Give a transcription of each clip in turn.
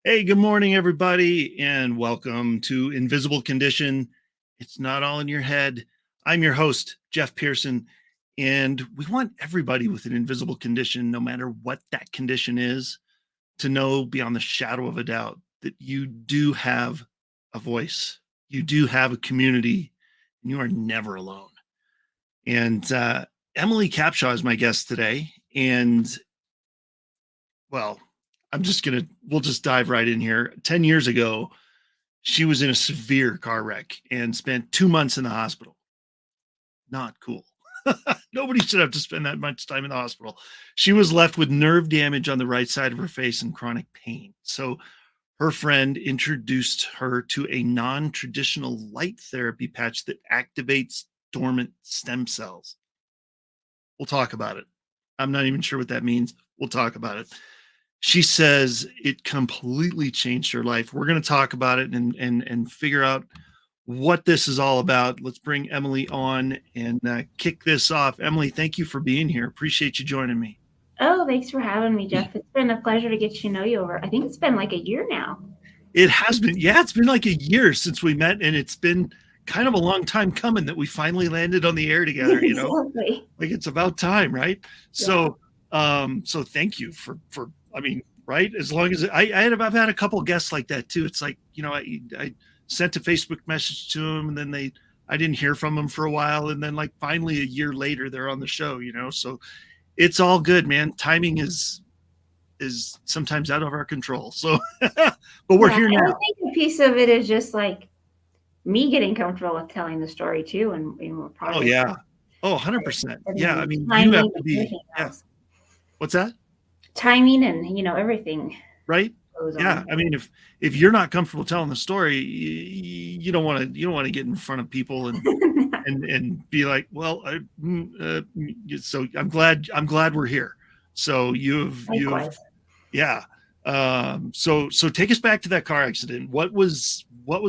Hey, good morning, everybody, and welcome to Invisible Condition. It's not all in your head. I'm your host, Jeff Pearson, and we want everybody with an invisible condition, no matter what that condition is, to know beyond the shadow of a doubt that you do have a voice. You do have a community, and you are never alone. And Emelie Capshaw is my guest today, and well, we'll just dive right in here. 10 years ago, she was in a severe car wreck and spent 2 months in the hospital. Not cool. Nobody should have to spend that much time in the hospital. She was left with nerve damage on the right side of her face and chronic pain. So her friend introduced her to a non-traditional light therapy patch that activates dormant stem cells. We'll talk about it. I'm not even sure what that means. We'll talk about it. She says it completely changed her life. We're going to talk about it and figure out what this is all about. Let's bring Emelie on and kick this off. Emelie, thank you for being here. Appreciate you joining me. Oh, thanks for having me, Jeff. It's been a pleasure to get to know you over. I think it's been like a year now. It has been. Yeah, it's been like a year since we met, and it's been kind of a long time coming that we finally landed on the air together. You know, Exactly. like it's about time, right? Yeah. So thank you for. I mean, right? As long as I've had a couple of guests like that too. It's like, you know, I sent a Facebook message to them, and then I didn't hear from them for a while, and then like finally a year later they're on the show. You know, so it's all good, man. Timing is sometimes out of our control. So, but we're here now. I think a piece of it is just like me getting comfortable with telling the story too, and we're probably. Oh yeah. Oh, 100%. Yeah, I mean, you have to be. Yeah. What's that? Timing and, you know, everything. Right. Yeah. I mean, if you're not comfortable telling the story, you don't want to get in front of people and be like, well, so I'm glad we're here. So you've yeah. So take us back to that car accident. What was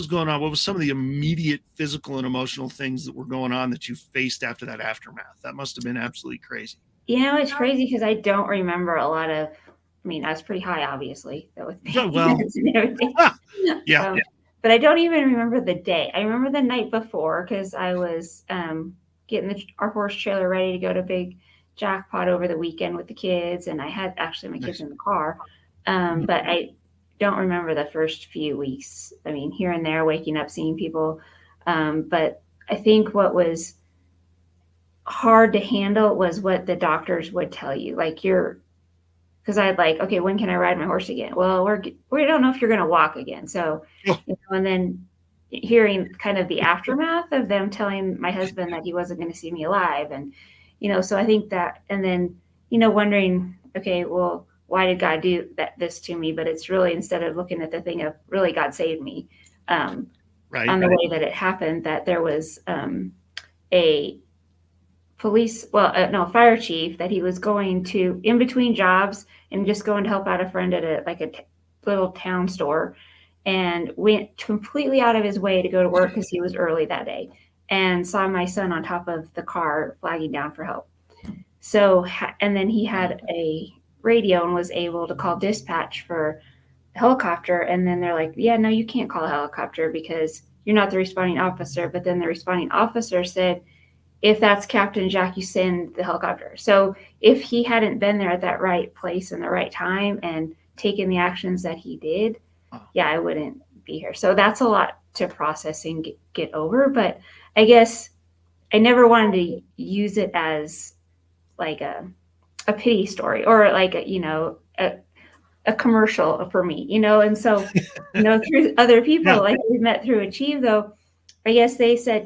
going on? What was some of the immediate physical and emotional things that were going on that you faced after that aftermath? That must have been absolutely crazy. You know, it's crazy because I don't remember a lot of. I mean, I was pretty high, obviously. That was well, and everything. yeah. But I don't even remember the day. I remember the night before because I was getting our horse trailer ready to go to Big Jackpot over the weekend with the kids, and I had actually my kids in the car. But I don't remember the first few weeks. I mean, here and there, waking up, seeing people. But I think what was hard to handle was what the doctors would tell you. Like because I'd like, okay, when can I ride my horse again? Well, we don't know if you're going to walk again. So, you know, and then hearing kind of the aftermath of them telling my husband that he wasn't going to see me alive. And, you know, so I think that, and then, you know, wondering, okay, well, why did God do this to me? But it's really, instead of looking at the thing of really God saved me on the way that it happened, that there was a fire chief that he was going to in between jobs and just going to help out a friend at a little town store, and went completely out of his way to go to work because he was early that day, and saw my son on top of the car flagging down for help. So, and then he had a radio and was able to call dispatch for a helicopter. And then they're like, yeah, no, you can't call a helicopter because you're not the responding officer. But then the responding officer said, if that's Captain Jack, you send the helicopter. So if he hadn't been there at that right place and the right time and taken the actions that he did, yeah, I wouldn't be here. So that's a lot to process and get over. But I guess I never wanted to use it as like a pity story or like a commercial for me, and so through other people like we met through Achieve, though, I guess they said,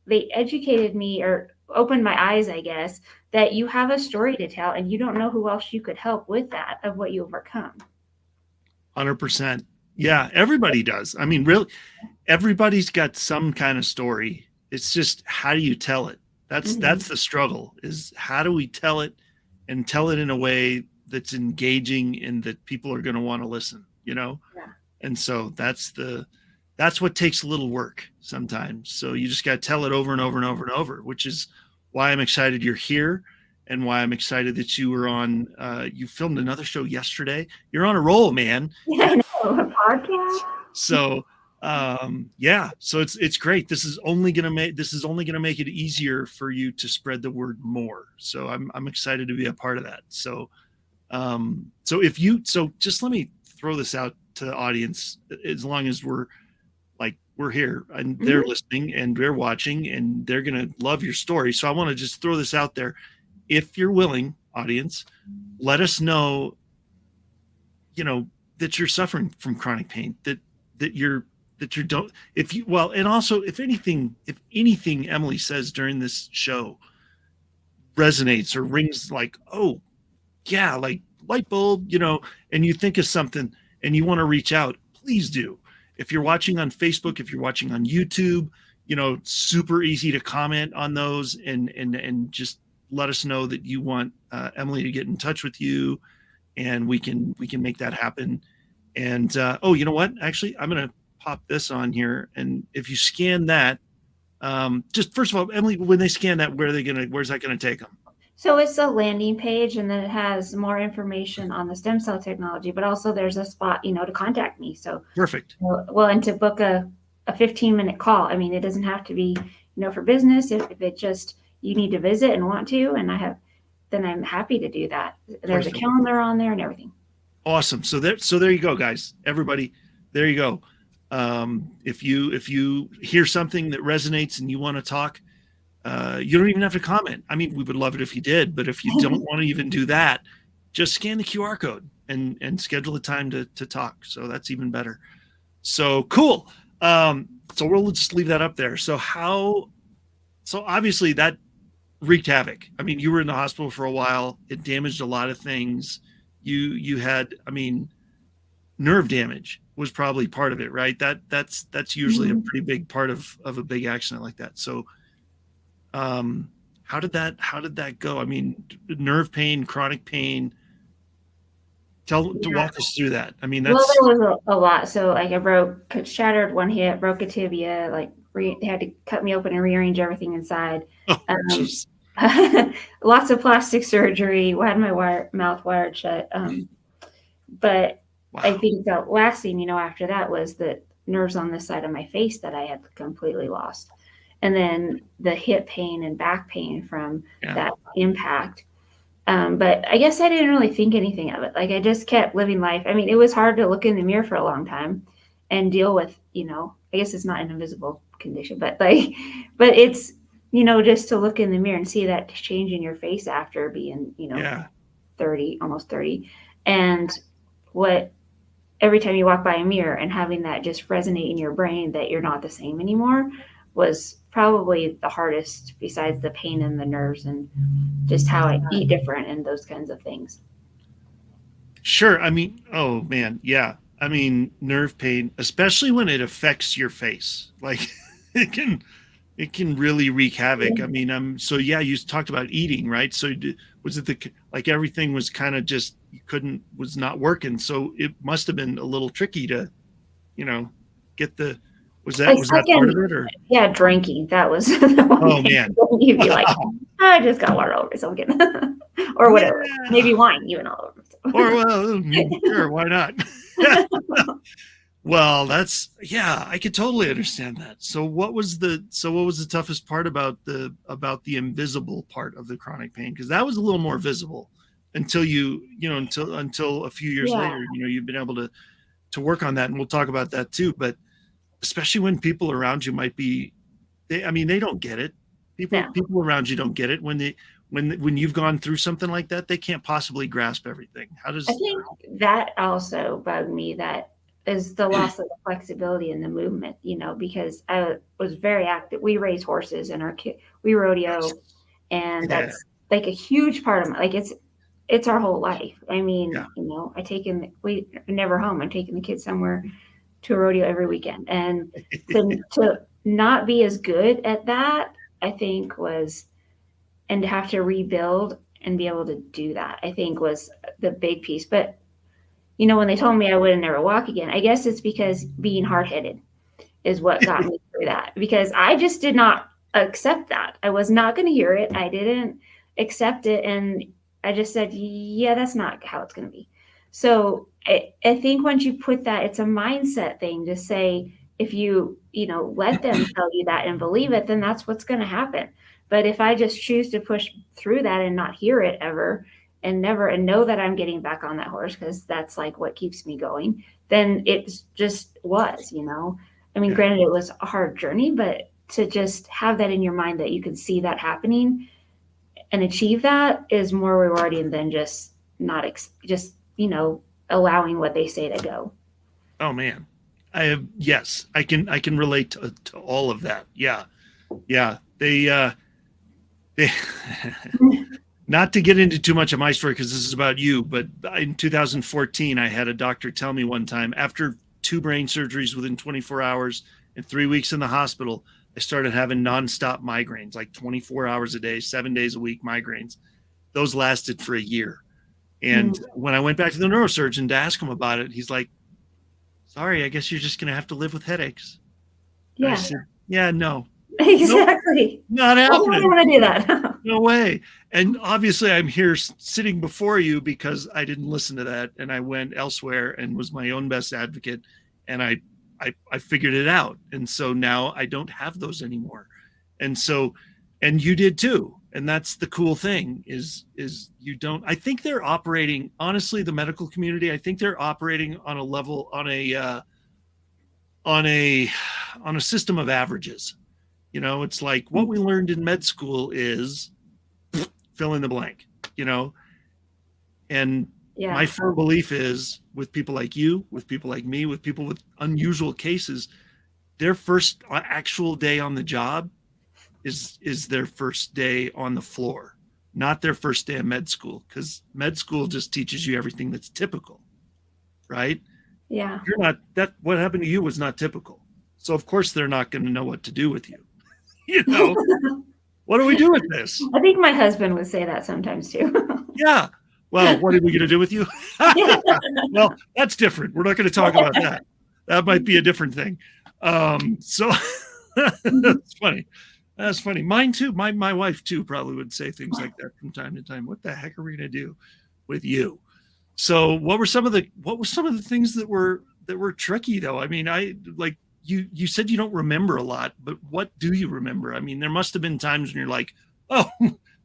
they educated me or opened my eyes, I guess, that you have a story to tell and you don't know who else you could help with that, of what you overcome. 100%. Yeah, everybody does. I mean, really, everybody's got some kind of story. It's just, how do you tell it? That's the struggle, is how do we tell it and tell it in a way that's engaging and that people are going to want to listen, Yeah. And so that's what takes a little work sometimes. So you just got to tell it over and over and over and over, which is why I'm excited you're here and why I'm excited that you were on, you filmed another show yesterday. You're on a roll, man. Yeah, I know, a podcast. So, yeah, so it's great. This is only going to make it easier for you to spread the word more. So I'm excited to be a part of that. So, so just let me throw this out to the audience, as long as we're here and they're listening and they're watching and they're going to love your story. So I want to just throw this out there. If you're willing, audience, let us know, that you're suffering from chronic pain, that if anything Emelie says during this show resonates or rings like, oh yeah, like light bulb, and you think of something and you want to reach out, please do. If you're watching on Facebook, if you're watching on YouTube, super easy to comment on those and just let us know that you want Emelie to get in touch with you, and we can make that happen. And you know what? Actually, I'm going to pop this on here, and if you scan that, just first of all, Emelie, when they scan that, where's that going to take them? So it's a landing page, and then it has more information on the stem cell technology, but also there's a spot, to contact me. So perfect. Well, and to book a 15-minute call. I mean, it doesn't have to be, for business. If it just, you need to visit and want to, and then I'm happy to do that. There's perfect. A calendar on there and everything. Awesome. So there you go, guys. Everybody, there you go. If you hear something that resonates and you want to talk, you don't even have to comment. I mean, we would love it if you did, but if you don't want to even do that, just scan the QR code and schedule a time to talk. So that's even better. So cool. So we'll just leave that up there. So obviously that wreaked havoc. I mean, you were in the hospital for a while. It damaged a lot of things. You had, nerve damage was probably part of it, right? That's usually a pretty big part of a big accident like that. So, how did that go? I mean, nerve pain, chronic pain. Walk us through that. I mean, there was a lot. So I shattered one hip, broke a tibia, they had to cut me open and rearrange everything inside. Lots of plastic surgery. Had my mouth wired shut. But wow. I think the last thing, after that was the nerves on this side of my face that I had completely lost. And then the hip pain and back pain from that impact. But I guess I didn't really think anything of it. I just kept living life. I mean, it was hard to look in the mirror for a long time and deal with, I guess it's not an invisible condition, but it's, just to look in the mirror and see that change in your face after being, 30, almost 30. And every time you walk by a mirror and having that just resonate in your brain that you're not the same anymore was probably the hardest, besides the pain in the nerves and just how I eat different and those kinds of things. Sure. I mean, oh man. Yeah. I mean, nerve pain, especially when it affects your face, it can really wreak havoc. I mean, so yeah, you talked about eating, right? So was it everything was kind of just, was not working. So it must've been a little tricky to, get the Was Like that part of second, it, or? yeah, drinking. That was the one Oh thing. man. You'd be like, I just got water all over myself again. Or whatever. Yeah. Maybe wine even all over Or myself. well, sure, why not? Well, yeah, I could totally understand that. So what was the toughest part about the invisible part of the chronic pain? Because that was a little more visible until until a few years Yeah, later, you've been able to work on that, and we'll talk about that too. But especially when people around you might be, I mean, they don't get it. People no. people around you don't get it when you've gone through something like that. They can't possibly grasp everything. How I does think that also bugged me, that is the loss of the flexibility in the movement, because I was very active. We raise horses and we rodeo, and yeah, that's like a huge part of like it's our whole life. I yeah, mean, we are never home. I'm taking the kids somewhere to a rodeo every weekend. And to not be as good at that, I think and to have to rebuild and be able to do that, I think was the big piece. But when they told me I would never walk again, I guess it's because being hard headed is what got me through that, because I just did not accept that. I was not going to hear it. I didn't accept it. And I just said, yeah, that's not how it's going to be. So I think once you put that, it's a mindset thing to say, if you let them tell you that and believe it, then that's what's going to happen. But if I just choose to push through that and not hear it ever, and know that I'm getting back on that horse, because that's like what keeps me going, then it just was. I mean, yeah. granted, it was a hard journey, but to just have that in your mind that you can see that happening and achieve that is more rewarding than just not allowing what they say to go. Oh man, yes, I can relate to all of that. Yeah, yeah. They not to get into too much of my story because this is about you, but in 2014, I had a doctor tell me one time, after 2 brain surgeries within 24 hours and 3 weeks in the hospital, I started having nonstop migraines, like 24 hours a day, 7 days a week migraines. Those lasted for a year. And Mm, when I went back to the neurosurgeon to ask him about it, he's like, "Sorry, I guess you're just going to have to live with headaches." And I yeah, said, "Yeah, no, nope, exactly. not Why would I happening. want to do that? No way." And obviously, I'm here sitting before you because I didn't listen to that, and I went elsewhere and was my own best advocate, and I figured it out, and so now I don't have those anymore, and so, and you did too, and that's the cool thing is you don't. I think they're operating, honestly, the medical community. I think they're operating on a level on a on a system of averages. It's like what we learned in med school is fill in the blank, you know? And my Yeah, firm belief is with people like you, with people like me, with people with unusual cases, their first actual day on the job is their first day on the floor, not their first day of med school, because med school just teaches you everything that's typical, right? yeah. You're not that what happened to you was not typical. So of course they're not going to know what to do with you. You know, what do we do with this? I think my husband would say that sometimes too. Yeah. Well, what are we going to do with you? Yeah. Well, that's different. We're not going to talk about that. That might be a different thing. So that's funny. That's funny. Mine too. My wife too probably would say things like that from time to time. What the heck are we going to do with you? So what were some of the things that were tricky though? I mean, I like you said you don't remember a lot, but what do you remember? I mean, there must have been times when you're like, oh,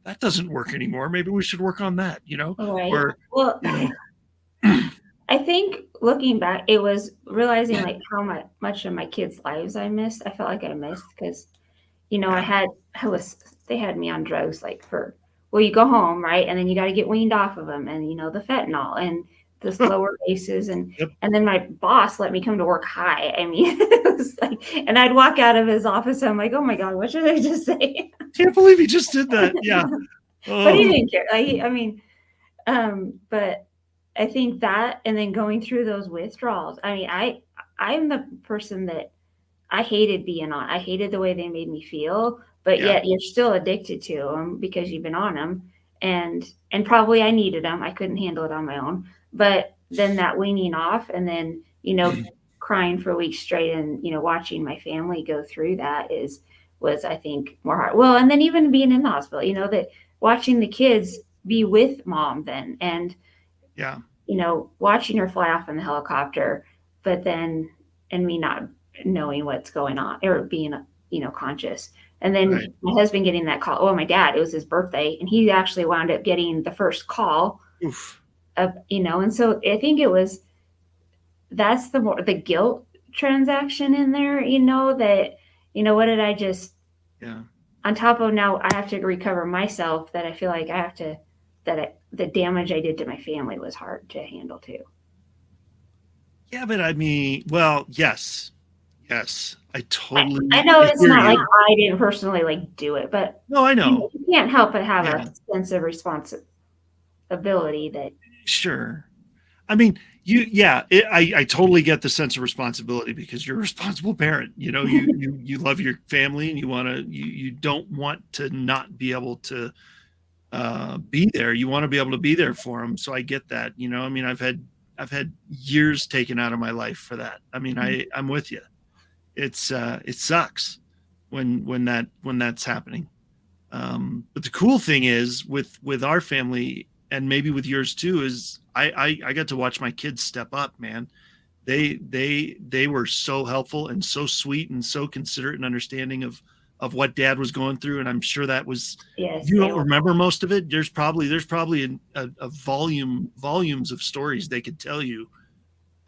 that doesn't work anymore. Maybe we should work on that, Right. or Well, you know, I think looking back, it was realizing like how much of my kids' lives I missed. I felt like I missed because, yeah, they had me on drugs like well, you go home, right? And then you got to get weaned off of them, and, the fentanyl and the slower paces. yep. And then my boss let me come to work high. I mean, it was like, and I'd walk out of his office. I'm like, oh my God, what should I just say? Can't believe he just did that. Yeah. But he Oh, didn't care. But I think that, and then going through those withdrawals. I mean, I'm the person that I hated being on. I hated the way they made me feel, but yeah. yet you're still addicted to them because you've been on them, and probably I needed them. I couldn't handle it on my own. But then that weaning off, and then crying for weeks straight, and watching my family go through that was I think more hard. Well, and then even being in the hospital, that watching the kids be with mom then, and Yeah. watching her fly off in the helicopter, but then and me not knowing what's going on or being conscious. And then Right. my husband getting that call. Oh, my dad, it was his birthday, and he actually wound up getting the first call. Oof. And so I think that's the guilt transaction in there, that, what did I just, Yeah. on top of now I have to recover myself, that I feel like I have to, the damage I did to my family was hard to handle too. Yeah, but I mean, well, yes. I totally. I know it's not like I didn't personally do it, but no, I know you can't help but have a sense of responsibility that. Sure. I mean, I totally get the sense of responsibility, because you're a responsible parent. You love your family, and you don't want to not be able to be there. You want to be able to be there for them. So I get that. I mean, I've had years taken out of my life for that. I mean, I'm with you. It sucks when that's happening. But the cool thing is with our family, and maybe with yours too, is I got to watch my kids step up, man. They were so helpful and so sweet and so considerate and understanding of what dad was going through. And I'm sure that was, you don't remember most of it. There's probably a volumes of stories they could tell you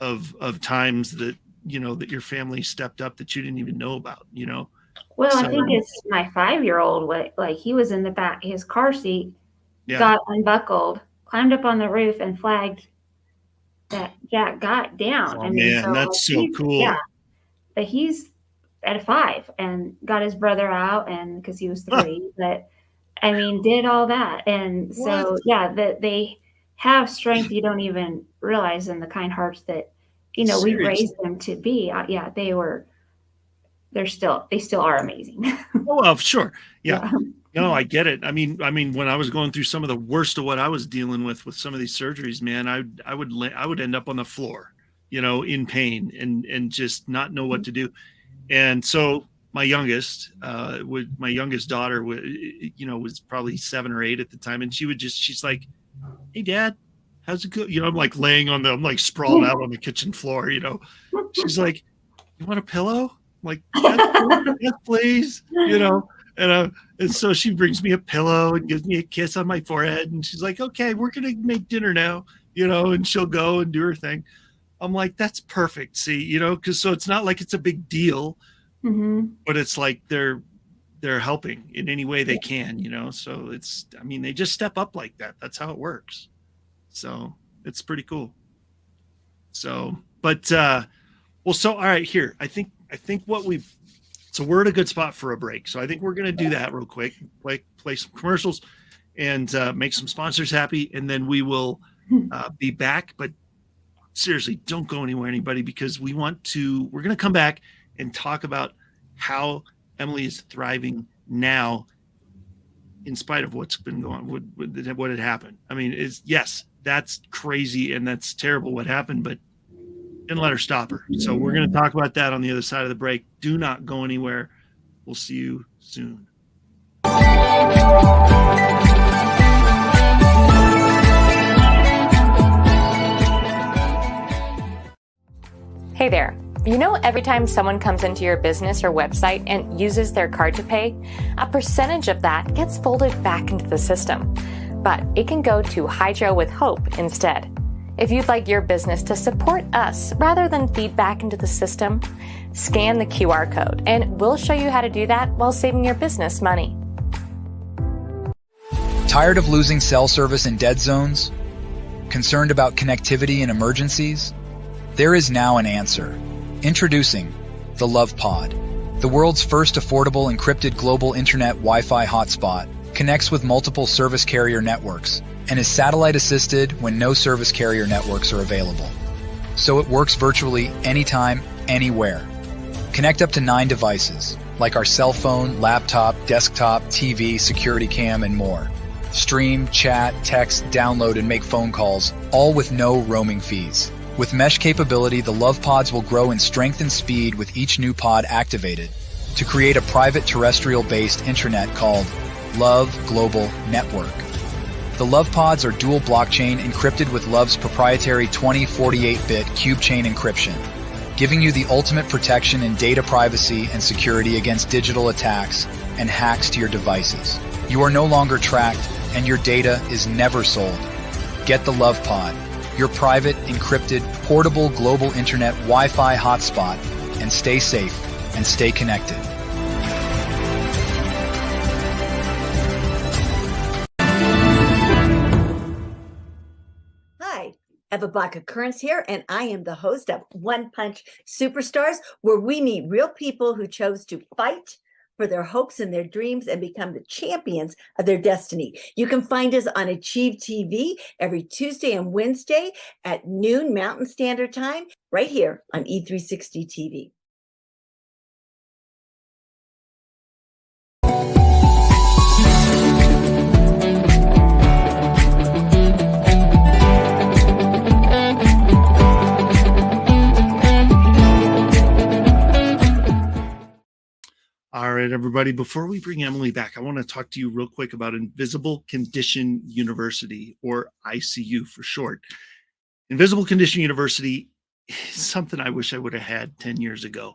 of times that, that your family stepped up that you didn't even know about, Well, so, I think it's my 5-year-old, like he was in the back, his car seat got unbuckled, climbed up on the roof, and flagged that Jack got down. Oh, man, that's so cool. Yeah. But he's at 5 and got his brother out, and because he was 3, but I mean, did all that. And so, that they have strength you don't even realize, in the kind hearts that, we raised them to be. They still are amazing. Oh, well, sure. Yeah. No, I get it. I mean, when I was going through some of the worst of what I was dealing with some of these surgeries, man, I would end up on the floor, in pain and just not know what to do. And so my youngest daughter was probably 7 or 8 at the time. And she's like, "Hey, Dad, how's it go?" I'm like I'm like sprawled out on the kitchen floor, She's like, "You want a pillow?" I'm like, yes, please, and so she brings me a pillow and gives me a kiss on my forehead, and she's like, "Okay, we're gonna make dinner now," and she'll go and do her thing. I'm like, that's perfect. See, because so it's not like it's a big deal, but it's like they're helping in any way they can, so they just step up like that. That's how it works. So it's pretty cool. So, but so all right, here, I think so we're at a good spot for a break. So I think we're going to do that real quick, play some commercials and make some sponsors happy. And then we will be back. But seriously, don't go anywhere, anybody, because we're going to come back and talk about how Emelie is thriving now, in spite of what's been going on, what had happened. I mean, yes, that's crazy and that's terrible what happened, but didn't let her stop her. So we're going to talk about that on the other side of the break. Do not go anywhere. We'll see you soon. Hey there. Every time someone comes into your business or website and uses their card to pay, a percentage of that gets folded back into the system. But it can go to Hydro with Hope instead. If you'd like your business to support us rather than feed back into the system, scan the QR code and we'll show you how to do that while saving your business money. Tired of losing cell service in dead zones? Concerned about connectivity in emergencies? There is now an answer. Introducing the Love Pod, the world's first affordable encrypted global internet Wi-Fi hotspot, connects with multiple service carrier networks and is satellite assisted when no service carrier networks are available. So it works virtually anytime, anywhere. Connect up to 9 devices, like our cell phone, laptop, desktop, TV, security cam, and more. Stream, chat, text, download, and make phone calls, all with no roaming fees. With mesh capability, the Love Pods will grow in strength and speed with each new pod activated to create a private terrestrial-based intranet called Love Global Network. The Love Pods are dual blockchain encrypted with Love's proprietary 2048-bit cube chain encryption, giving you the ultimate protection in data privacy and security against digital attacks and hacks to your devices. You are no longer tracked, and your data is never sold. Get the Love Pod, your private, encrypted, portable global internet Wi-Fi hotspot, and stay safe and stay connected. Hi, Eva Black-Occurrence here, and I am the host of One Punch Superstars, where we meet real people who chose to fight for their hopes and their dreams and become the champions of their destiny. You can find us on Achieve TV every Tuesday and Wednesday at noon Mountain Standard Time, right here on E360 TV. All right, everybody, before we bring Emelie back, I want to talk to you real quick about Invisible Condition University, or ICU for short. Invisible Condition University is something I wish I would have had 10 years ago.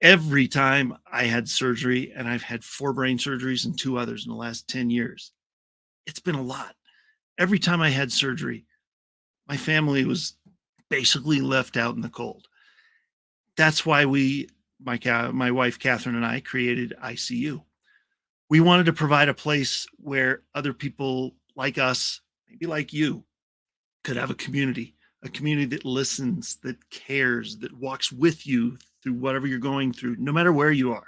Every time I had surgery, and I've had 4 brain surgeries and 2 others in the last 10 years, it's been a lot. Every time I had surgery, my family was basically left out in the cold. That's why my wife, Catherine, and I created ICU. We wanted to provide a place where other people like us, maybe like you, could have a community that listens, that cares, that walks with you through whatever you're going through, no matter where you are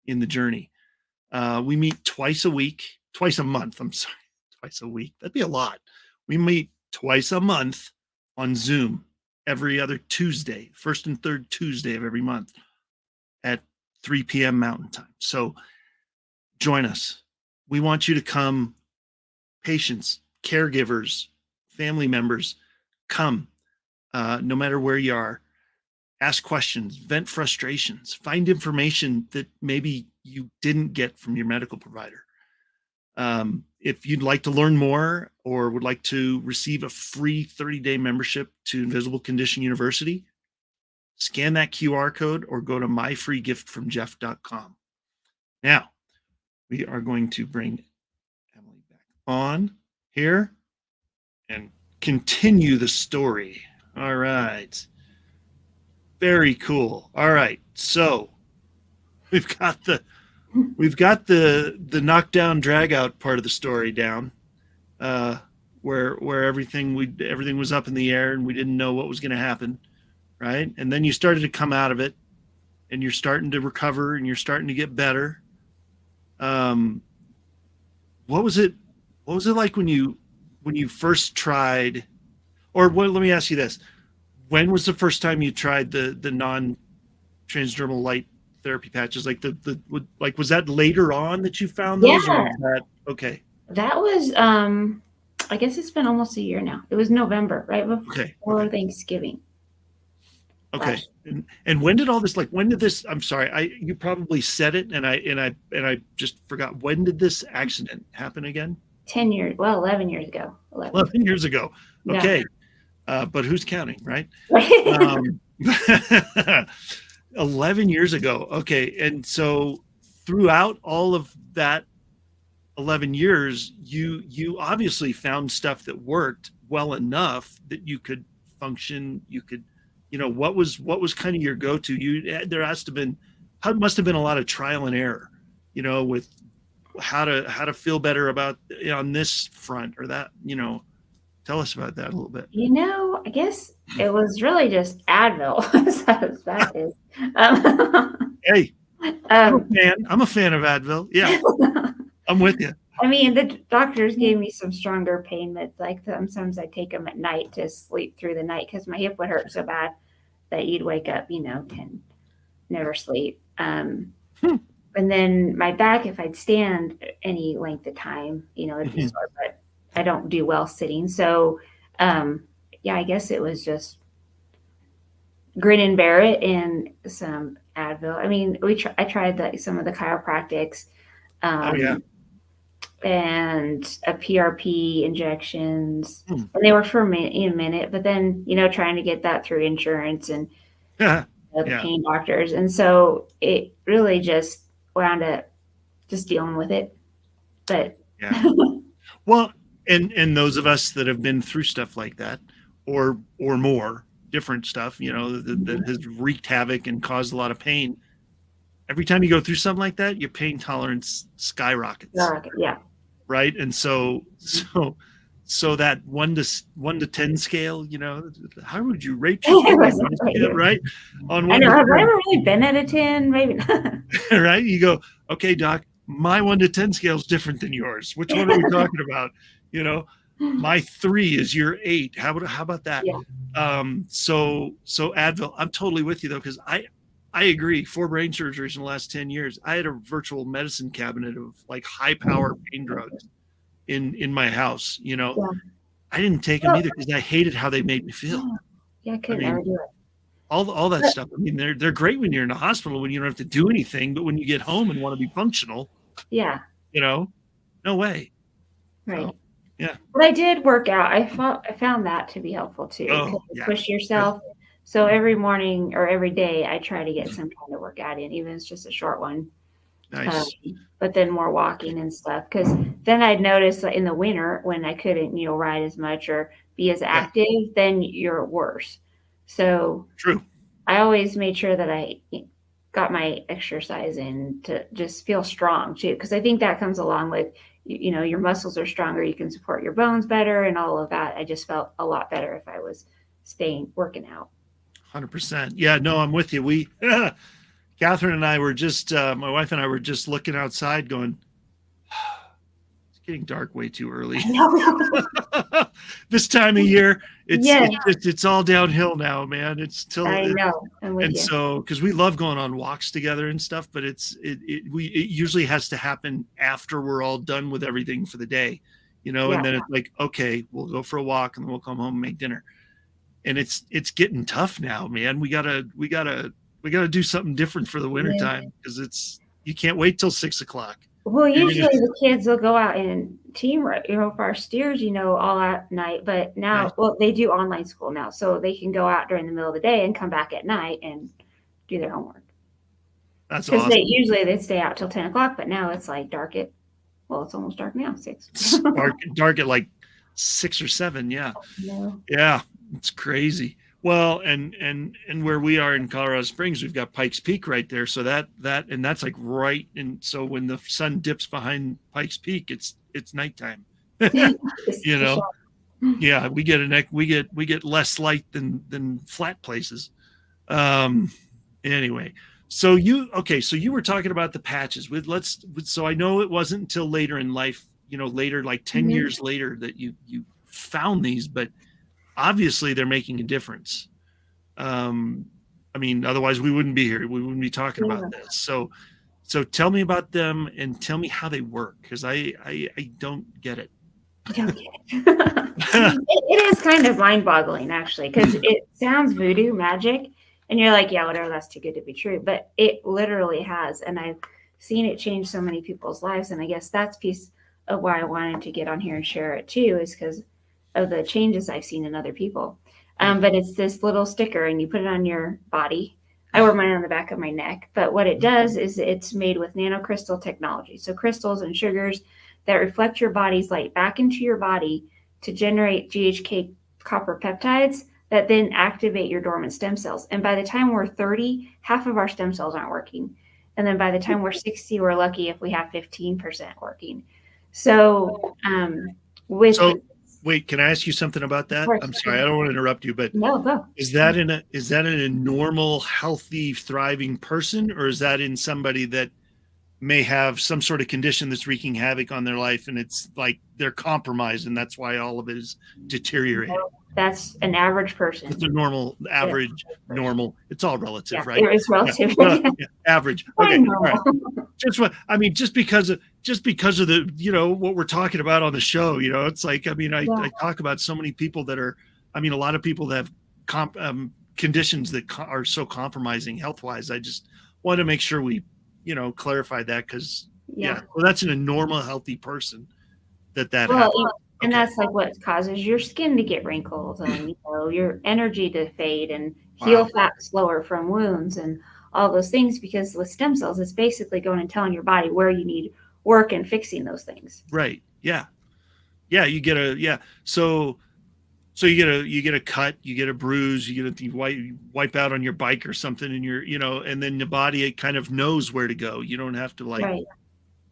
in the journey. We meet twice a month. Twice a week. That'd be a lot. We meet twice a month on Zoom every other Tuesday, first and third Tuesday of every month at 3 p.m. Mountain Time. So join us. We want you to come. Patients, caregivers, family members, come. No matter where you are, ask questions, vent frustrations, find information that maybe you didn't get from your medical provider. If you'd like to learn more or would like to receive a free 30-day membership to Invisible Condition University, scan that QR code or go to myfreegiftfromjeff.com. Now, we are going to bring Emelie back on here and continue the story. All right. Very cool. All right. So we've got the knockdown drag out part of the story down, where everything was up in the air and we didn't know what was going to happen. Right. And then you started to come out of it and you're starting to recover and you're starting to get better. What was it like when you first tried, or let me ask you this. When was the first time you tried the non-transdermal light therapy patches? Like was that later on that you found those? Yeah. Or was that, okay. That was, I guess it's been almost a year now. It was November, right before Thanksgiving. Okay. And when did all this, when did this, I'm sorry, you probably said it and I just forgot. When did this accident happen again? 11 years ago. 11 years ago. Okay. Yeah. But who's counting, right? 11 years ago. Okay. And so throughout all of that 11 years, you obviously found stuff that worked well enough that you could function, what was kind of your go-to? There must have been a lot of trial and error, with how to feel better about on this front or that, tell us about that a little bit. I guess it was really just Advil. That is. Hey, I'm a fan of Advil. Yeah, I'm with you. I mean, the doctors gave me some stronger pain meds. Like sometimes I take them at night to sleep through the night because my hip would hurt so bad that you'd wake up, and never sleep. And then my back, if I'd stand any length of time, it'd be sore, but I don't do well sitting. So, I guess it was just grin and bear it and some Advil. I mean, I tried some of the chiropractics, yeah. and a PRP injections, Hmm. and they were for a minute, but then, trying to get that through insurance and the Yeah. pain doctors. And so it really just wound up just dealing with it. But Yeah. Well, and those of us that have been through stuff like that, or more different stuff, that has wreaked havoc and caused a lot of pain. Every time you go through something like that, your pain tolerance skyrockets. yeah. Right. And so that 1 to 10 scale, how would you rate yourself? Right. On I 1 know. to Have I 10, ever really been at a 10? Maybe not. right? You go, okay, doc, my 1 to 10 scale is different than yours. Which one are we talking about? My 3 is your 8. How about that? Yeah. So Advil, I'm totally with you though, because I agree. 4 brain surgeries in the last 10 years. I had a virtual medicine cabinet of like high power pain drugs in my house. Yeah. I didn't take them either because I hated how they made me feel. Yeah, I couldn't ever do it. All that stuff. I mean, they're great when you're in the hospital when you don't have to do anything, but when you get home and want to be functional, yeah, no way. right. So, yeah. But I did work out. I found that to be helpful too. Oh, yeah. Push yourself. So every morning or every day, I try to get some kind of workout in, even if it's just a short one. Nice. But then more walking and stuff, because then I'd notice that in the winter when I couldn't, ride as much or be as active, then you're worse. So True. I always made sure that I got my exercise in to just feel strong too, because I think that comes along with, your muscles are stronger, you can support your bones better and all of that. I just felt a lot better if I was working out. 100%. Yeah, no, I'm with you. Catherine and I were just, my wife and I were just looking outside going, it's getting dark way too early. This time of year, it's all downhill now, man. It's till I know. And so, because we love going on walks together and stuff, but it usually has to happen after we're all done with everything for the day, and then it's like, okay, we'll go for a walk and then we'll come home and make dinner. And it's getting tough now, man. We gotta do something different for the winter time, because you can't wait till 6 o'clock. Well, usually the kids will go out and team, for our steers, all at night. But now, well, they do online school now, so they can go out during the middle of the day and come back at night and do their homework. That's awesome. Because they stay out till 10 o'clock, but now it's like dark it's almost dark now, 6. dark at like 6 or 7. Yeah. No. Yeah. It's crazy. Well, and where we are in Colorado Springs, we've got Pikes Peak right there. So that's like right. And so when the sun dips behind Pikes Peak, it's nighttime. Yeah, we get less light than flat places. Anyway, so you were talking about the patches so I know it wasn't until later in life, later, like 10 years later, that you found these, but obviously they're making a difference. I mean, otherwise we wouldn't be here. We wouldn't be talking about this. So tell me about them and tell me how they work, because I don't get it. I don't get it. It is kind of mind-boggling, actually, because it sounds voodoo magic, and you're like, yeah, whatever, that's too good to be true. But it literally has, and I've seen it change so many people's lives. And I guess that's piece of why I wanted to get on here and share it too, is because of the changes I've seen in other people. But it's this little sticker, and you put it on your body. I wear mine on the back of my neck, but what it does is it's made with nanocrystal technology. So crystals and sugars that reflect your body's light back into your body to generate GHK copper peptides that then activate your dormant stem cells. And by the time we're 30, half of our stem cells aren't working. And then by the time we're 60, we're lucky if we have 15% working. So wait, can I ask you something about that? I'm sorry, I don't want to interrupt you, but no, go. Is that in a normal, healthy, thriving person, or is that in somebody that may have some sort of condition that's wreaking havoc on their life, and it's like they're compromised, and that's why all of it is deteriorating? No, that's an average person. It's a normal, average, normal. It's all relative, right? It is relative. Yeah, average. Okay. All right. Just because of the, what we're talking about on the show, it's like, I talk about so many people that are, a lot of people that have conditions that are so compromising health-wise. I just want to make sure we, clarify that because, well, that's in a normal, healthy person that happens. And that's like what causes your skin to get wrinkled and, your energy to fade and heal fat slower from wounds and all those things, because with stem cells, it's basically going and telling your body where you need work and fixing those things. Right. Yeah. Yeah. You get so you get a cut, you get a bruise, you wipe out on your bike or something, and and then the body, it kind of knows where to go. You don't have to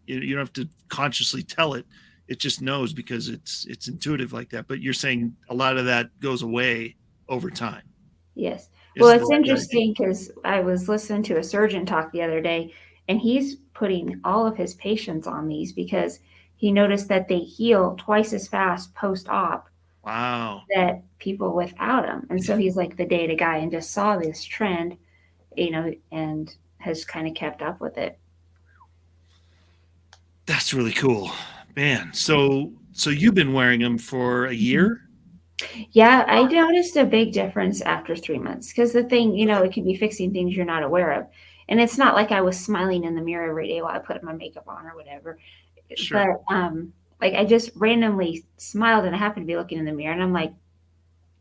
you don't have to consciously tell it. It just knows because it's intuitive like that. But you're saying a lot of that goes away over time. Yes. Well, it's interesting because I was listening to a surgeon talk the other day, and he's putting all of his patients on these because he noticed that they heal twice as fast post-op. Wow. That people without them. And so he's like the data guy and just saw this trend, and has kind of kept up with it. That's really cool, man. So you've been wearing them for a year? Yeah, I noticed a big difference after 3 months because the thing, it could be fixing things you're not aware of. And it's not like I was smiling in the mirror every day while I put my makeup on or whatever. Sure. But like I just randomly smiled and I happened to be looking in the mirror and I'm like,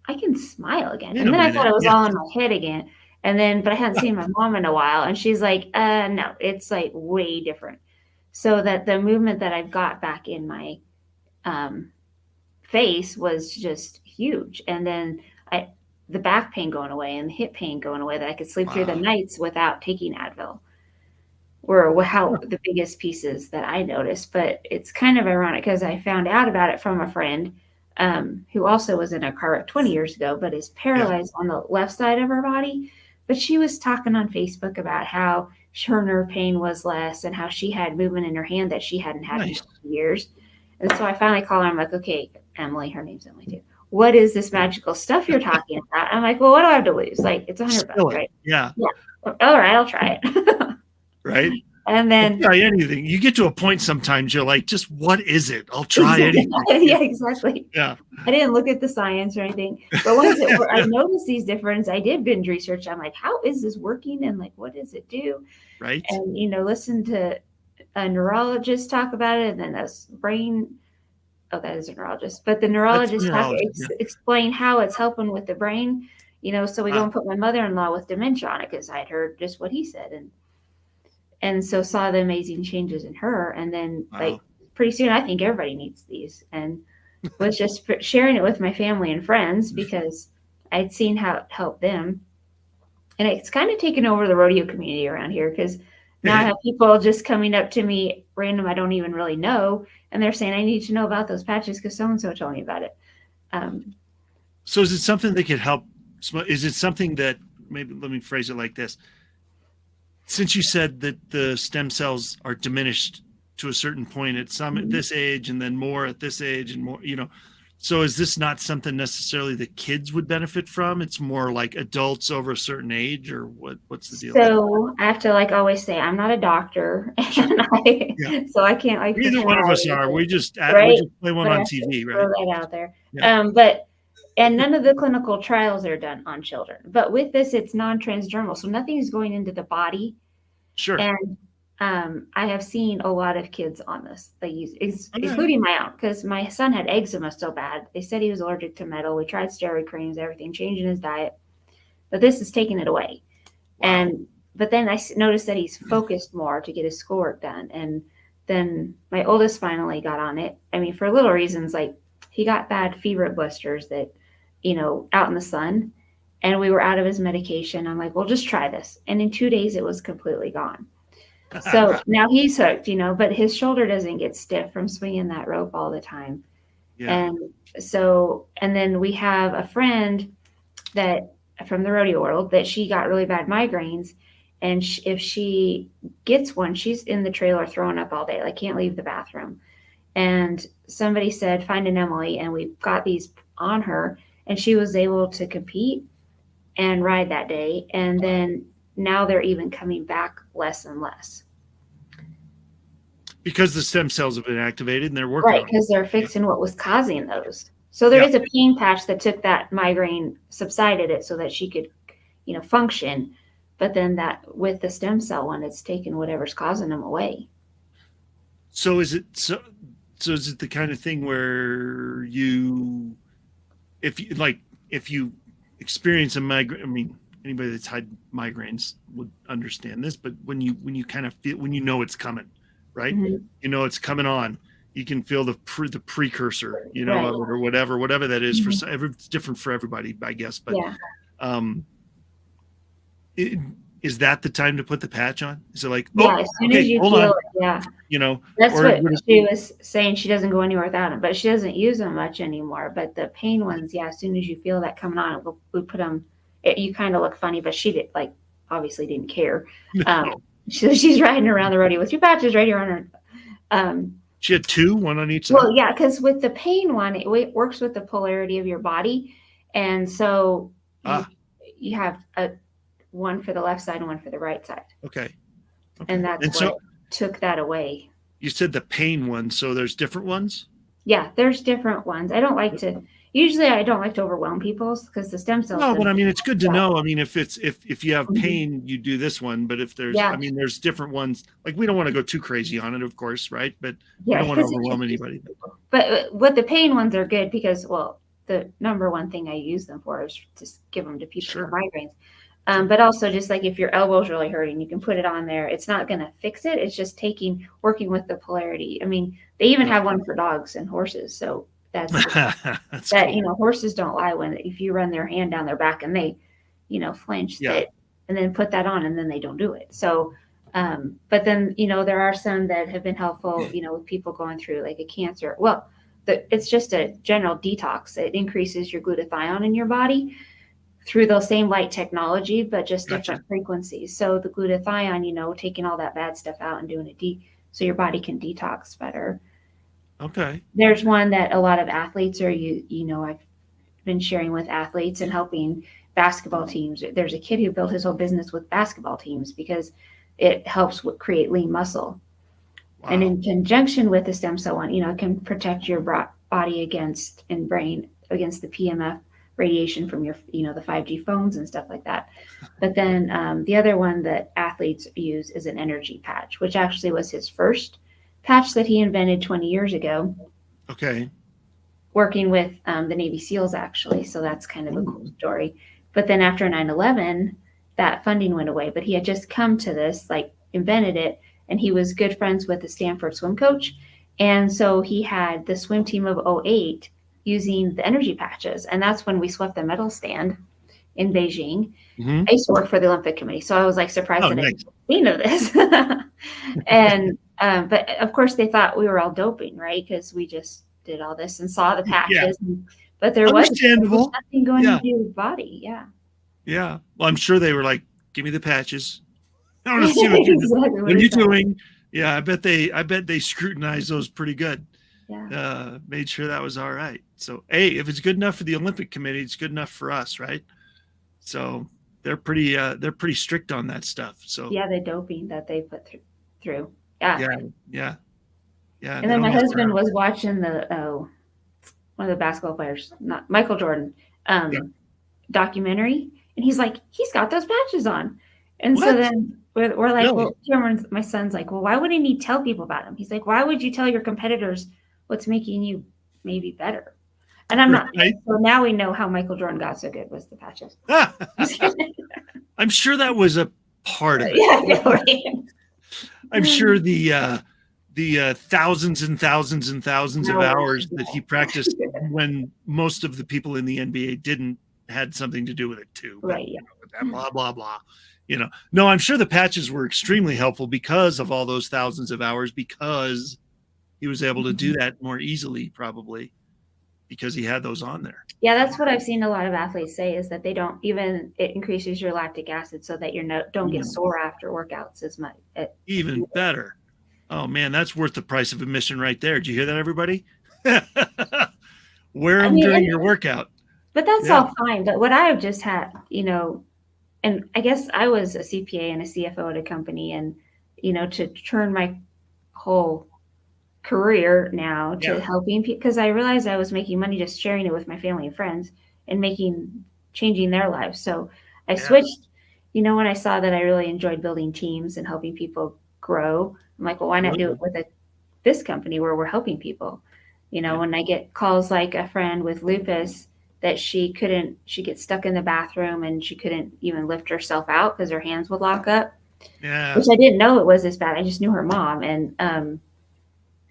I can smile again. And then I thought it was all in my head again. And then, but I hadn't seen my mom in a while. And she's like, no, it's like way different. So that the movement that I've got back in my face was just huge. And then the back pain going away and the hip pain going away, that I could sleep through the nights without taking Advil, were how the biggest pieces that I noticed. But it's kind of ironic because I found out about it from a friend who also was in a car wreck 20 years ago, but is paralyzed on the left side of her body. But she was talking on Facebook about how her nerve pain was less and how she had movement in her hand that she hadn't had in years. And so I finally called her. I'm like, okay, Emily, her name's Emily too. What is this magical stuff you're talking about? I'm like, well, what do I have to lose? Like, it's $100, right? Yeah. All right, I'll try it. Right. And then try anything. You get to a point sometimes you're like, just what is it? I'll try anything. Yeah, exactly. Yeah. I didn't look at the science or anything. But once I noticed these differences, I did binge research. I'm like, how is this working? And like, what does it do? Right. And, listen to a neurologist talk about it. And then that's brain. Oh, that is a neurologist. But the neurologist explain how it's helping with the brain. So we go and put my mother-in-law with dementia on it because I'd heard just what he said. And so saw the amazing changes in her. And then like pretty soon, I think everybody needs these, and was just sharing it with my family and friends because I'd seen how it helped them. And it's kind of taken over the rodeo community around here because now I have people just coming up to me random I don't even really know. And they're saying, I need to know about those patches because so-and-so told me about it. So is it something that could help? Is it something that, maybe let me phrase it like this. Since you said that the stem cells are diminished to a certain point at this age and then more at this age and more, so is this not something necessarily that kids would benefit from? It's more like adults over a certain age, or what's the deal? So I have to always say, I'm not a doctor. And so I can't neither one of us are. We just play one on TV, right? Throw that out there. Yeah. And none of the clinical trials are done on children. But with this, it's non-transdermal. So nothing is going into the body. Sure. And I have seen a lot of kids on this. They use, including my own, because my son had eczema so bad. They said he was allergic to metal. We tried steroid creams, everything, changing his diet. But this is taking it away. Wow. But then I noticed that he's focused more to get his schoolwork done. And then my oldest finally got on it. I mean, for little reasons, like he got bad fever blisters that, out in the sun, and we were out of his medication. I'm like, well, just try this. And in 2 days, it was completely gone. So now he's hooked, but his shoulder doesn't get stiff from swinging that rope all the time. Yeah. And then we have a friend that from the rodeo world that she got really bad migraines. And if she gets one, she's in the trailer throwing up all day, like can't leave the bathroom. And somebody said, find an Emily. And we got these on her. And she was able to compete and ride that day. And then now they're even coming back less and less. Because the stem cells have been activated and they're working. Right, because they're fixing what was causing those. So there is a pain patch that took that migraine, subsided it so that she could function. But then that with the stem cell one, it's taken whatever's causing them away. So is it is it the kind of thing where if you experience a migraine, I mean, anybody that's had migraines would understand this, but when you kind of feel, when it's coming, right? Mm-hmm. It's coming on, you can feel the precursor, Right. or whatever that is. Mm-hmm. It's different for everybody, I guess. But yeah. Is that the time to put the patch on? Is it like, as soon as you feel it, yeah. That's what she was saying. She doesn't go anywhere without them, but she doesn't use them much anymore. But the pain ones, as soon as you feel that coming on, we put them. You kind of look funny, but she obviously didn't care. No. She's riding around the rodeo with 2 patches right here on her. She had 2, one on each side. Well, yeah, because with the pain one, it works with the polarity of your body, and so you have one for the left side and one for the right side. Okay. And that's what took that away. You said the pain one, so there's different ones? Yeah, there's different ones. I don't like to overwhelm people because the stem cells. No, but I mean, it's good to know. I mean, if you have pain, you do this one, but if there's, I mean, there's different ones. Like, we don't want to go too crazy on it, of course, right? But we don't want to overwhelm anybody. But with the pain ones are good because, the number one thing I use them for is to give them to people with migraines. But also just like if your elbow's really hurting, you can put it on there. It's not going to fix it. It's just working with the polarity. I mean, they even have one for dogs and horses. So that's cool. Horses don't lie if you run their hand down their back and they, flinch and then put that on and then they don't do it. So, but then, there are some that have been helpful, with people going through like a cancer. Well, it's just a general detox. It increases your glutathione in your body through those same light technology, but just different frequencies. So the glutathione, taking all that bad stuff out and doing it so your body can detox better. Okay. There's one that a lot of athletes are, I've been sharing with athletes and helping basketball teams. There's a kid who built his whole business with basketball teams because it helps create lean muscle. Wow. And in conjunction with the stem cell one, it can protect your body against and brain against the PMF radiation from your, the 5G phones and stuff like that. But then the other one that athletes use is an energy patch, which actually was his first patch that he invented 20 years ago. Okay. Working with the Navy SEALs, actually. So that's kind of a cool story. But then after 9/11, that funding went away. But he had just come to this, invented it, and he was good friends with the Stanford swim coach. And so he had the swim team of 2008 using the energy patches. And that's when we swept the medal stand in Beijing. Mm-hmm. I used to work for the Olympic Committee. So I was surprised that I hadn't seen of this. And, but of course they thought we were all doping, right? Because we just did all this and saw the patches. Yeah. But there was nothing going into your body. Yeah. Yeah. Well, I'm sure they were like, give me the patches. I want to see what you're doing. Yeah. I bet they scrutinized those pretty good. Yeah. Made sure that was all right. So, hey, if it's good enough for the Olympic Committee, it's good enough for us, right? So they're pretty strict on that stuff. So the doping that they put through. Yeah. Yeah. And then my husband was watching one of the basketball players, not Michael Jordan, documentary, and he's like, he's got those patches on. And so then we're like, well, Cameron, my son's like, well, why wouldn't he tell people about him? He's like, why would you tell your competitors what's making you maybe better? And I'm not. So now we know how Michael Jordan got so good was the patches. I'm sure that was a part of it. Yeah, right. I'm sure the thousands and thousands and thousands of hours that he practiced when most of the people in the NBA had something to do with it too. Right. Yeah. Blah, blah, blah. No, I'm sure the patches were extremely helpful because of all those thousands of hours, because he was able to do that more easily, probably because he had those on there. Yeah, that's what I've seen a lot of athletes say, is that it increases your lactic acid so that you don't get sore after workouts as much. Even better. Oh man, that's worth the price of admission right there. Did you hear that, everybody? Wear them during your workout. But that's all fine. But what I've just had, and I guess I was a CPA and a CFO at a company, and, to turn my whole career now to helping people, because I realized I was making money just sharing it with my family and friends and changing their lives. So I switched, when I saw that I really enjoyed building teams and helping people grow. I'm like, well, why not do it with this company where we're helping people? When I get calls like a friend with lupus that she gets stuck in the bathroom and she couldn't even lift herself out because her hands would lock up. Yeah. Which I didn't know it was this bad. I just knew her mom, and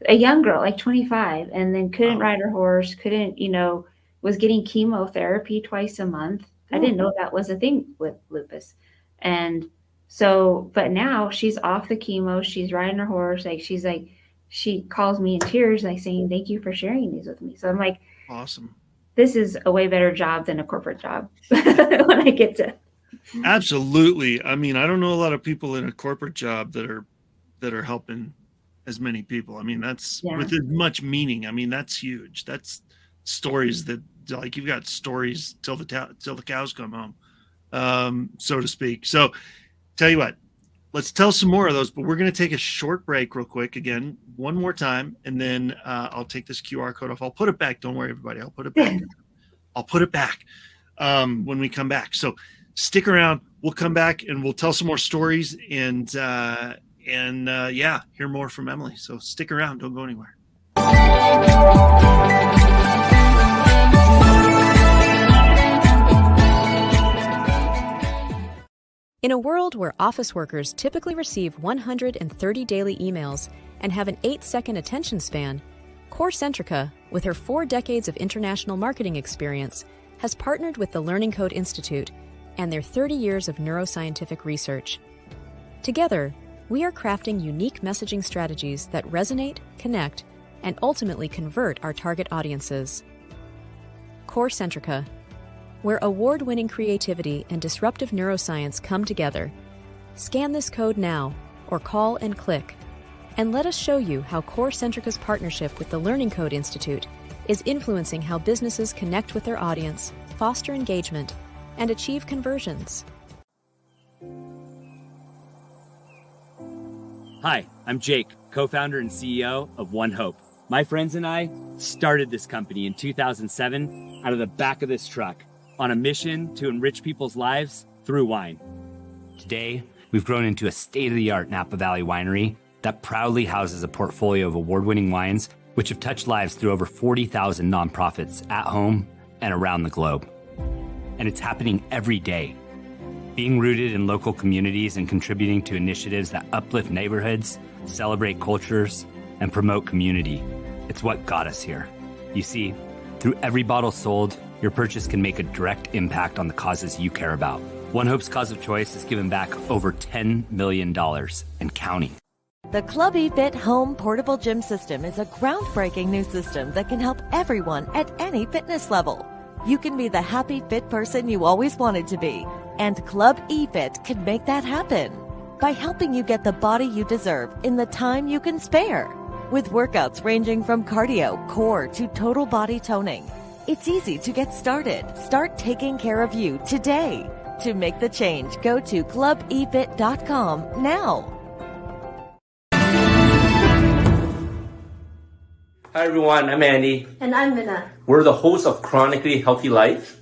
a young girl, like 25, and then couldn't ride her horse, was getting chemotherapy twice a month. I didn't know that was a thing with lupus. And so, but now she's off the chemo, she's riding her horse. She calls me in tears, saying, thank you for sharing these with me. So I'm like, awesome. This is a way better job than a corporate job when I get to. Absolutely. I mean, I don't know a lot of people in a corporate job that are helping as many people. I mean, that's with as much meaning. I mean, that's huge. That's stories that, like, you've got stories till the cows come home, so to speak. So tell you what, let's tell some more of those, but we're going to take a short break real quick again, one more time. And then I'll take this QR code off. I'll put it back. Don't worry, everybody. I'll put it back. I'll put it back when we come back. So stick around. We'll come back and we'll tell some more stories and hear more from Emelie. So stick around. Don't go anywhere. In a world where office workers typically receive 130 daily emails and have an 8-second attention span, CoreCentrica, with her 4 decades of international marketing experience, has partnered with the Learning Code Institute and their 30 years of neuroscientific research. Together, we are crafting unique messaging strategies that resonate, connect, and ultimately convert our target audiences. CoreCentrica, where award-winning creativity and disruptive neuroscience come together. Scan this code now, or call and click, and let us show you how CoreCentrica's partnership with the Learning Code Institute is influencing how businesses connect with their audience, foster engagement, and achieve conversions. Hi, I'm Jake, co-founder and CEO of One Hope. My friends and I started this company in 2007 out of the back of this truck, on a mission to enrich people's lives through wine. Today, we've grown into a state-of-the-art Napa Valley winery that proudly houses a portfolio of award-winning wines which have touched lives through over 40,000 nonprofits at home and around the globe. And it's happening every day. Being rooted in local communities and contributing to initiatives that uplift neighborhoods, celebrate cultures, and promote community. It's what got us here. You see, through every bottle sold, your purchase can make a direct impact on the causes you care about. One Hope's cause of choice has given back over $10 million and counting. The Club eFit Home Portable Gym System is a groundbreaking new system that can help everyone at any fitness level. You can be the happy, fit person you always wanted to be, and Club eFit can make that happen by helping you get the body you deserve in the time you can spare. With workouts ranging from cardio, core, to total body toning, it's easy to get started. Start taking care of you today. To make the change, go to clubefit.com now. Hi everyone, I'm Andy. And I'm Minna. We're the hosts of Chronically Healthy Life.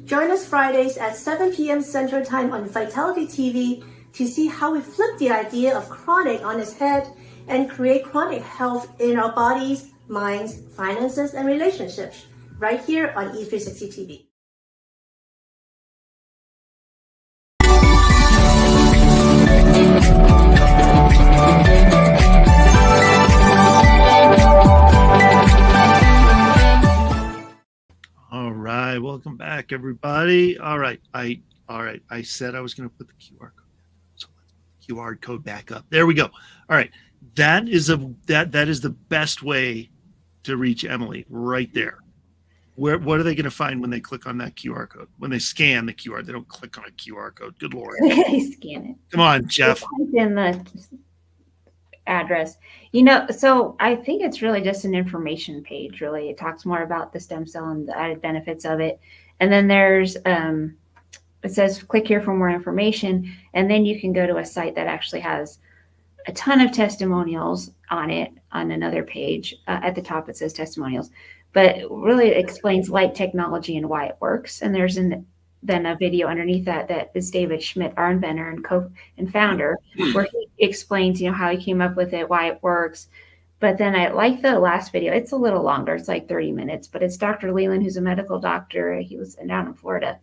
Join us Fridays at 7 p.m. Central Time on Vitality TV to see how we flip the idea of chronic on its head and create chronic health in our bodies, minds, finances, and relationships. Right here on E360 TV. All right, welcome back, everybody. All right, I said I was going to put the QR code, so let's put the QR code back up. There we go. All right, that is the best way to reach Emelie, right there. What are they going to find when they click on that QR code? When they scan the QR, they don't click on a QR code. Good Lord. They scan it. Come on, Jeff. In the address. So I think it's really just an information page, really. It talks more about the stem cell and the added benefits of it. And then there's, it says, click here for more information. And then you can go to a site that actually has a ton of testimonials on it on another page. At the top, it says testimonials. But really it explains light technology and why it works. And there's then a video underneath that is David Schmidt, our inventor and founder, where he explains, how he came up with it, why it works. But then I like the last video. It's a little longer. It's like 30 minutes, but it's Dr. Leland, who's a medical doctor. He was down in Florida,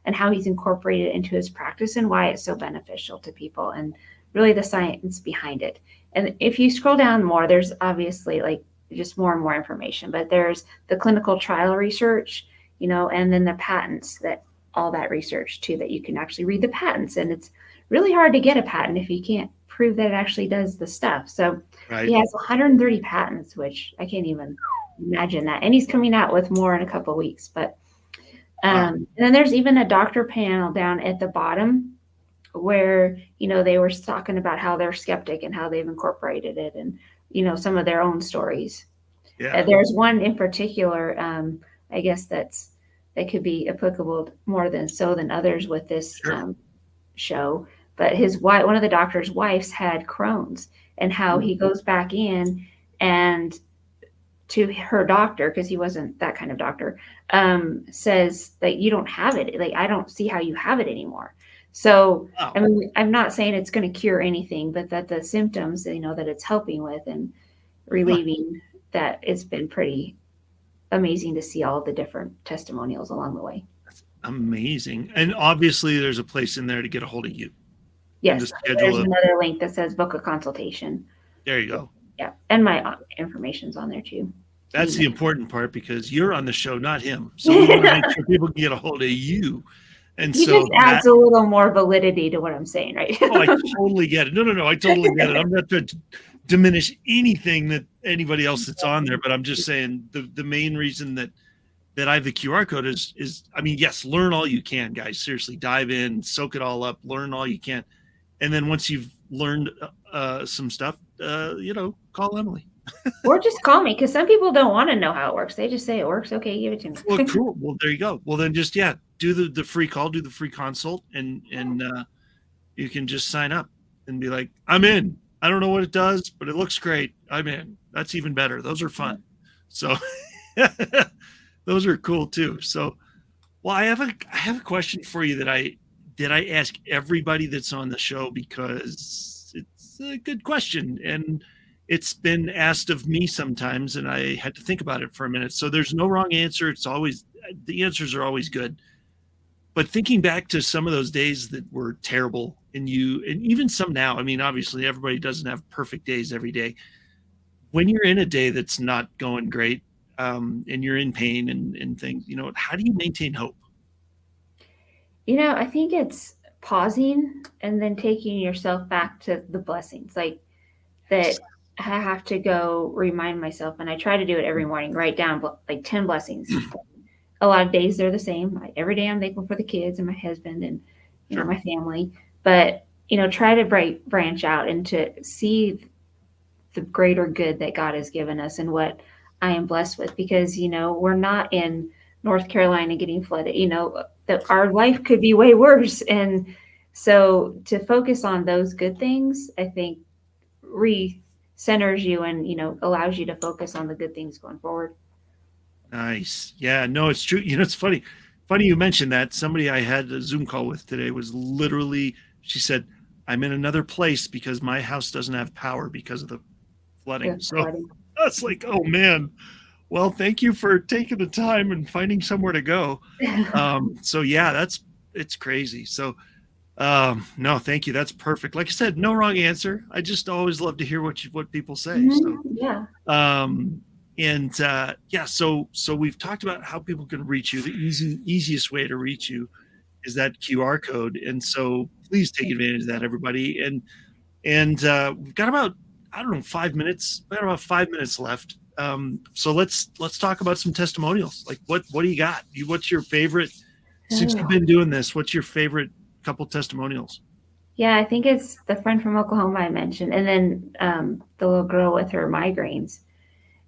and how he's incorporated it into his practice and why it's so beneficial to people and really the science behind it. And if you scroll down more, there's obviously like just more and more information, but there's the clinical trial research, and then the patents, that all that research too, that you can actually read the patents. And it's really hard to get a patent if you can't prove that it actually does the stuff. So he has 130 patents, which I can't even imagine that. And he's coming out with more in a couple of weeks. But and then there's even a doctor panel down at the bottom where, they were talking about how they're skeptic and how they've incorporated it and, some of their own stories. Yeah. There's one in particular, I guess that could be applicable more than others with this show. But his wife, one of the doctor's wives, had Crohn's, and how he goes back in and to her doctor, because he wasn't that kind of doctor, says that you don't have it. Like, I don't see how you have it anymore. So, I mean, I'm not saying it's going to cure anything, but that the symptoms, that it's helping with and relieving, that it's been pretty amazing to see all the different testimonials along the way. That's amazing. And obviously there's a place in there to get a hold of you. Yes. There's another link that says book a consultation. There you go. Yeah. And my information's on there too. That's the important part, because you're on the show, not him. So we want to make sure people can get a hold of you. And he just adds a little more validity to what I'm saying, right? I totally get it. No, I totally get it. I'm not trying to diminish anything that anybody else that's on there, but I'm just saying the main reason that I have the QR code is, I mean, yes, learn all you can, guys. Seriously, dive in, soak it all up, learn all you can. And then once you've learned some stuff, call Emelie. Or just call me, because some people don't want to know how it works. They just say it works. Okay, give it to me. Well, cool. Well, there you go. Well, then just, do the free call, do the free consult, and you can just sign up and be like, I'm in. I don't know what it does, but it looks great. I'm in. That's even better. Those are fun. So those are cool too. So, well, I have a question for you that I ask everybody that's on the show, because it's a good question, and it's been asked of me sometimes, and I had to think about it for a minute. So there's no wrong answer. The answers are always good. But thinking back to some of those days that were terrible, and even some now, I mean, obviously everybody doesn't have perfect days every day. When you're in a day that's not going great, and you're in pain and things, how do you maintain hope? I think it's pausing and then taking yourself back to the blessings, like that. I have to go remind myself, and I try to do it every morning, write down like 10 blessings. A lot of days they're the same. Every day I'm thankful for the kids and my husband and my family, but try to branch out and to see the greater good that God has given us and what I am blessed with, because we're not in North Carolina getting flooded. That our life could be way worse, and so to focus on those good things, I think centers you and allows you to focus on the good things going forward. Nice. Yeah, no, it's true. It's funny you mentioned that. Somebody I had a Zoom call with today was literally, she said, I'm in another place because my house doesn't have power because of the flooding. That's like, oh man, well, thank you for taking the time and finding somewhere to go. So yeah, it's crazy. So no, thank you. That's perfect. Like I said, no wrong answer. I just always love to hear what people say. So yeah. So we've talked about how people can reach you. The easiest way to reach you is that QR code. And so please take advantage of that, everybody. And we've got about, 5 minutes. We got about 5 minutes left. So let's talk about some testimonials. Like what do you got? What's your favorite, since you've been doing this, what's your favorite couple testimonials? Yeah, I think it's the friend from Oklahoma I mentioned, and then the little girl with her migraines.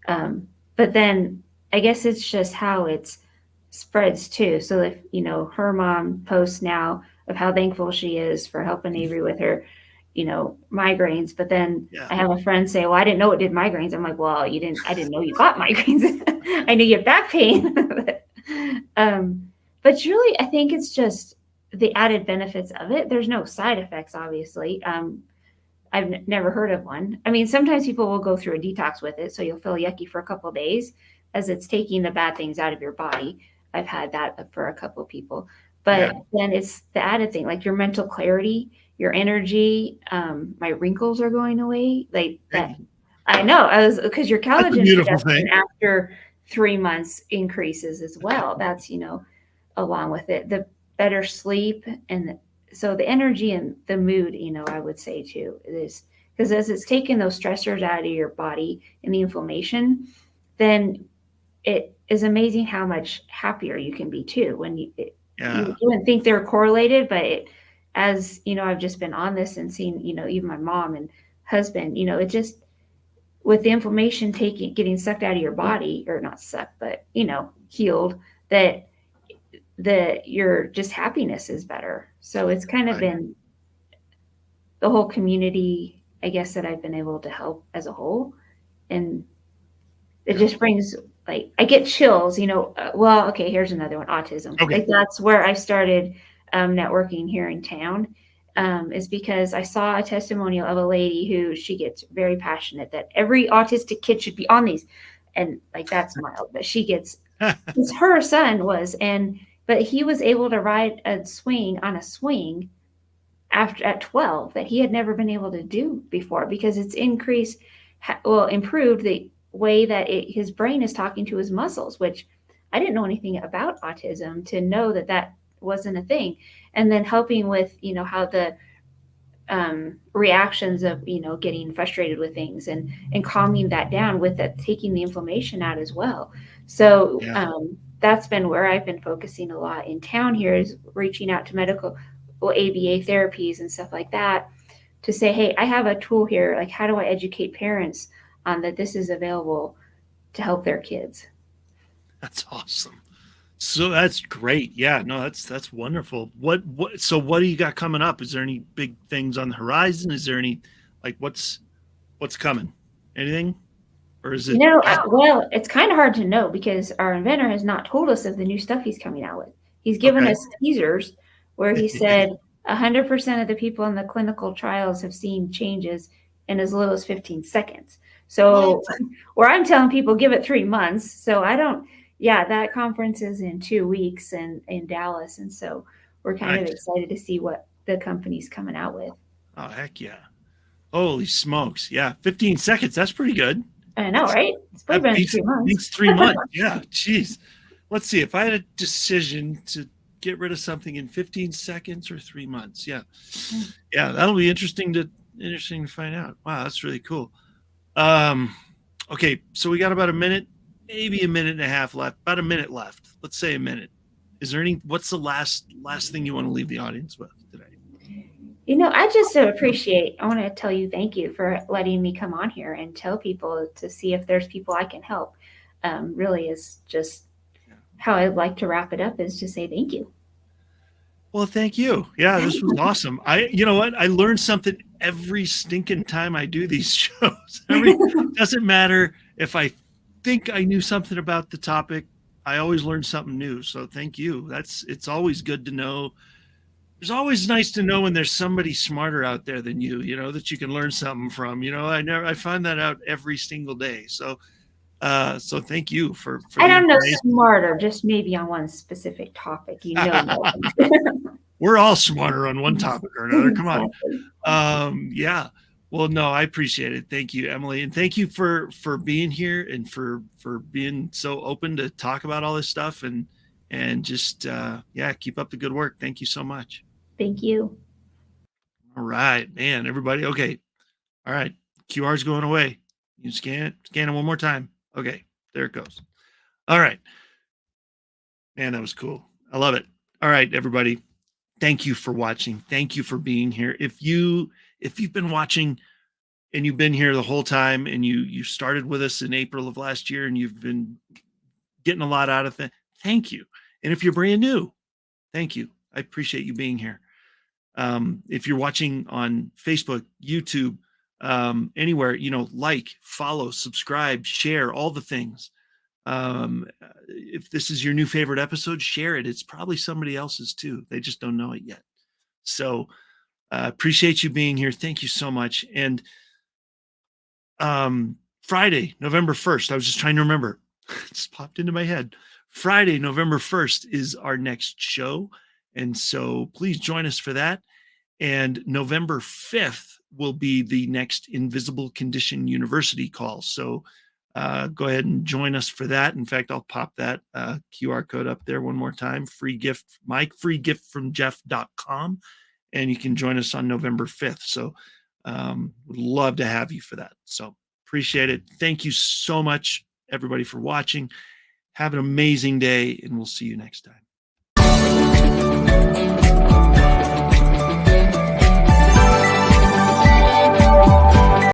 But then I guess it's just how it spreads too. So if her mom posts now of how thankful she is for helping Avery with her migraines, but then I have a friend say, well, I didn't know it did migraines. I'm like, well, I didn't know you got migraines. I knew you had back pain. but really, I think it's just the added benefits of it. There's no side effects, obviously. I've never heard of one. I mean, sometimes people will go through a detox with it, so you'll feel yucky for a couple of days as it's taking the bad things out of your body. I've had that for a couple of people. But then it's the added thing, like your mental clarity, your energy. My wrinkles are going away. Like that. I know. Because your collagen production after 3 months increases as well. That's, along with it, the better sleep and so the energy and the mood, I would say too, is because as it's taking those stressors out of your body and the inflammation, then it is amazing how much happier you can be too. When you wouldn't think they're correlated, but as I've just been on this and seen, even my mom and husband, it just with the inflammation getting sucked out of your body, or not sucked, but healed, that your just happiness is better. So it's kind of been the whole community, I guess, that I've been able to help as a whole. And it just brings, like, I get chills, well, okay, here's another one, autism. Okay. Like that's where I started networking here in town, is because I saw a testimonial of a lady who she gets very passionate that every autistic kid should be on these. And like, that's mild, but she gets, her son was, but he was able to ride a swing on a swing at 12 that he had never been able to do before, because it's improved the way that his brain is talking to his muscles, which I didn't know anything about autism to know that wasn't a thing. And then helping with, how the reactions of, getting frustrated with things and calming that down with that, taking the inflammation out as well. So that's been where I've been focusing a lot in town here, is reaching out to medical ABA therapies and stuff like that to say, hey, I have a tool here. Like, how do I educate parents on that this is available to help their kids? That's awesome. So that's great. Yeah, no, that's wonderful. So what do you got coming up? Is there any big things on the horizon? Is there any, like, what's coming? Anything? Or is it? Well, it's kind of hard to know because our inventor has not told us of the new stuff he's coming out with. He's given us teasers where he said 100% of the people in the clinical trials have seen changes in as little as 15 seconds. So where I'm telling people, give it 3 months. So that conference is in 2 weeks in Dallas. And so we're kind of excited to see what the company's coming out with. Oh, heck yeah. Holy smokes. Yeah. 15 seconds. That's pretty good. I know, right? It's probably been 3 months. Beats 3 months. Yeah. Geez. Let's see. If I had a decision to get rid of something in 15 seconds or 3 months. Yeah. Yeah. That'll be interesting to find out. Wow. That's really cool. Okay. So we got about a minute, maybe a minute and a half left, about a minute left. Let's say a minute. Is there what's the last thing you want to leave the audience with today? I just I want to tell you, thank you for letting me come on here and tell people to see if there's people I can help. Really is just how I'd like to wrap it up, is to say thank you. Well, thank you. Yeah, this was awesome. You know what? I learned something every stinking time I do these shows. Doesn't matter if I think I knew something about the topic, I always learn something new. So thank you. It's always good to know. It's always nice to know when there's somebody smarter out there than you, that you can learn something from. I find that out every single day. So thank you for I don't know smarter, just maybe on one specific topic. We're all smarter on one topic or another. Come on. Yeah. Well, no, I appreciate it. Thank you, Emelie. And thank you for being here and for being so open to talk about all this stuff and just, keep up the good work. Thank you so much. Thank you. All right, man, everybody. Okay. All right. QR's going away. You scan it one more time. Okay. There it goes. All right. Man, that was cool. I love it. All right, everybody. Thank you for watching. Thank you for being here. If you've been watching and you've been here the whole time and you started with us in April of last year and you've been getting a lot out of it, thank you. And if you're brand new, thank you. I appreciate you being here. If you're watching on Facebook, YouTube, anywhere, like, follow, subscribe, share, all the things. If this is your new favorite episode, share it. It's probably somebody else's too. They just don't know it yet. So appreciate you being here. Thank you so much. And Friday, November 1st, I was just trying to remember. It just popped into my head. Friday, November 1st is our next show. And so please join us for that. And November 5th will be the next Invisible Condition University call. So go ahead and join us for that. In fact, I'll pop that QR code up there one more time. Free gift, myfreegiftfromjeff.com. And you can join us on November 5th. So would love to have you for that. So appreciate it. Thank you so much, everybody, for watching. Have an amazing day, and we'll see you next time.